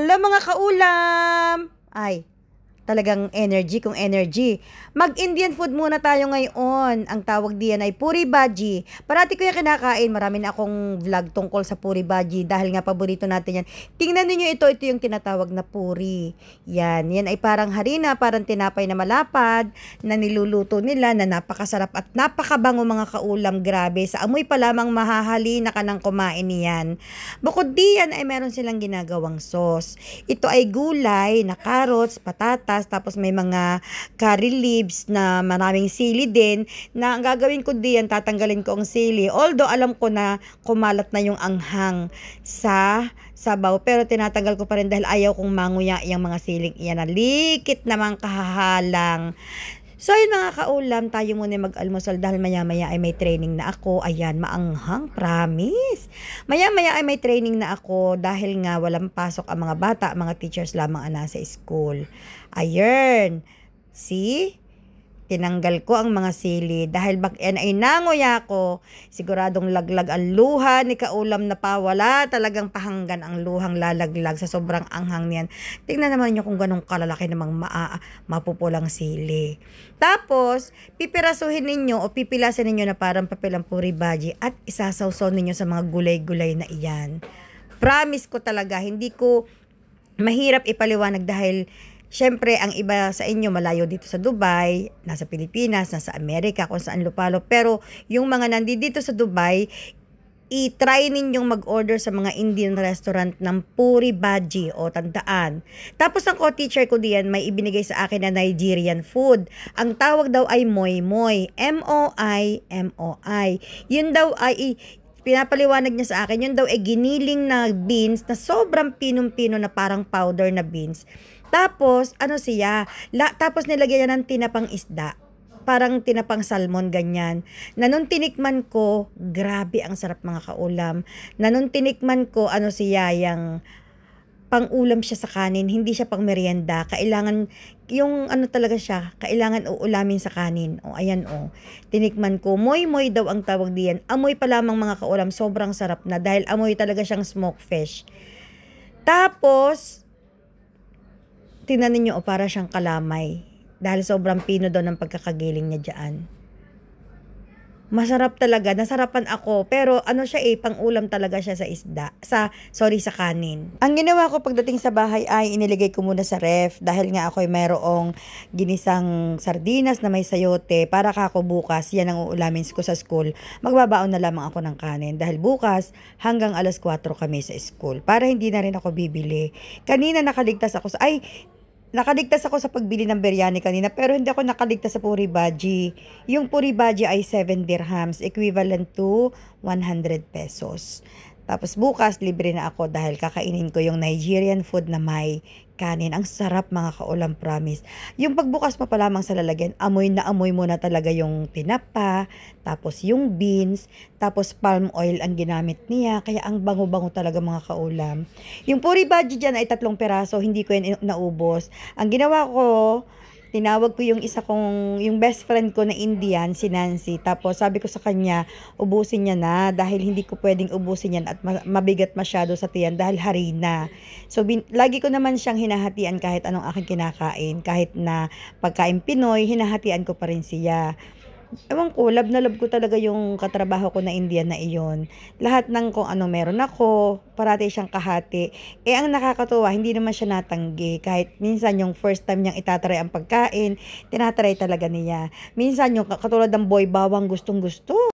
Hello mga kaulam! Ay, talagang energy kung energy. Mag-Indian food muna tayo ngayon. Ang tawag diyan ay puri bhaji. Parati ko yung kinakain. Marami na akong vlog tungkol sa puri bhaji dahil nga paborito natin yan. Tingnan niyo ito yung tinatawag na puri. Yan ay parang harina, parang tinapay na malapad na niluluto nila na napakasarap at napakabango mga kaulam. Grabe, sa amoy pa lamang mahahalina ka ng kumain niyan. Bukod diyan ay meron silang ginagawang sauce. Ito ay gulay na carrots, patatas, tapos may mga curry leaves na maraming sili din, na ang gagawin ko diyan, tatanggalin ko ang sili. Although alam ko na kumalat na yung anghang sa sabaw, pero tinatanggal ko pa rin dahil ayaw kong manguya yung mga siling iyan na likit namang kahahalang. So yun mga kaulam, tayo muna mag-almusal dahil maya-maya ay may training na ako. Ayan, maanghang, promise. Maya-maya ay may training na ako dahil nga walang pasok ang mga bata, mga teachers lamang ang nasa school. Ayan, see? Tinanggal ko ang mga sili dahil yan ay nanguya ko. Siguradong laglag ang luha ni kaulam na pawala. Talagang pahanggan ang luhang lalaglag sa sobrang anghang niyan. Tingnan naman nyo kung ganong kalalaki namang mapupulang sili. Tapos, pipirasuhin ninyo o pipilasin ninyo na parang papilang puri bhaji at isasawsaw ninyo sa mga gulay-gulay na iyan. Promise ko talaga, hindi ko mahirap ipaliwanag dahil siyempre, ang iba sa inyo malayo dito sa Dubai, nasa Pilipinas, nasa Amerika, kung saan lupalo. Pero yung mga nandito sa Dubai, i-try ninyong mag-order sa mga Indian restaurant ng puri bhaji o tandaan. Tapos ang co-teacher ko diyan may ibinigay sa akin na Nigerian food. Ang tawag daw ay moi moi. M-O-I-M-O-I. Yun daw ay pinapaliwanag niya sa akin, yun daw ay giniling na beans na sobrang pinong-pino na parang powder na beans. Tapos, tapos nilagyan niya ng tinapang isda. Parang tinapang salmon, ganyan. Na nung tinikman ko, grabe ang sarap mga kaulam. Na nung tinikman ko, yung pang-ulam siya sa kanin, hindi siya pang merienda. Kailangan, kailangan uulamin sa kanin. O, ayan o. Tinikman ko, moy-moy daw ang tawag diyan. Amoy pa lamang mga kaulam, sobrang sarap na. Dahil amoy talaga siyang smoked fish. Tapos, tingnan ninyo, para siyang kalamay. Dahil sobrang pino daw ng pagkakagiling niya dyan. Masarap talaga. Nasarapan ako. Pero pang-ulam talaga siya sa isda. Sa kanin. Ang ginawa ko pagdating sa bahay ay inilagay ko muna sa ref. Dahil nga ako ay mayroong ginisang sardinas na may sayote. Para kako bukas, yan ang uulamin ko sa school. Magbabaon na lamang ako ng kanin. Dahil bukas, hanggang alas 4 kami sa school. Para hindi na rin ako bibili. Kanina nakaligtas ako sa pagbili ng biryani kanina, pero hindi ako nakaligtas sa puri bhaji. Yung puri bhaji ay 7 dirhams, equivalent to 100 pesos. Tapos bukas, libre na ako dahil kakainin ko yung Nigerian food na may kanin. Ang sarap mga kaulam, promise. Yung pagbukas mo pa lamang sa lalagyan, amoy na amoy mo na talaga yung tinapa, tapos yung beans, tapos palm oil ang ginamit niya. Kaya ang bango-bango talaga mga kaulam. Yung puri bhaji dyan ay 3 peraso, hindi ko yan naubos. Ang ginawa ko, tinawag ko yung yung best friend ko na Indian, si Nancy. Tapos sabi ko sa kanya, ubusin niya na dahil hindi ko pwedeng ubusin yan at mabigat masyado sa tiyan dahil harina. So lagi ko naman siyang hinahatian kahit anong aking kinakain. Kahit na pagkain Pinoy, hinahatian ko pa rin siya. Ewan ko, love na love ko talaga yung katrabaho ko na Indian na iyon. Lahat ng kung ano meron ako, parati siyang kahati. Ang nakakatuwa, hindi naman siya natanggi. Kahit minsan yung first time niyang itatry ang pagkain, tinatry talaga niya. Minsan yung katulad ng boy bawang gustong gusto.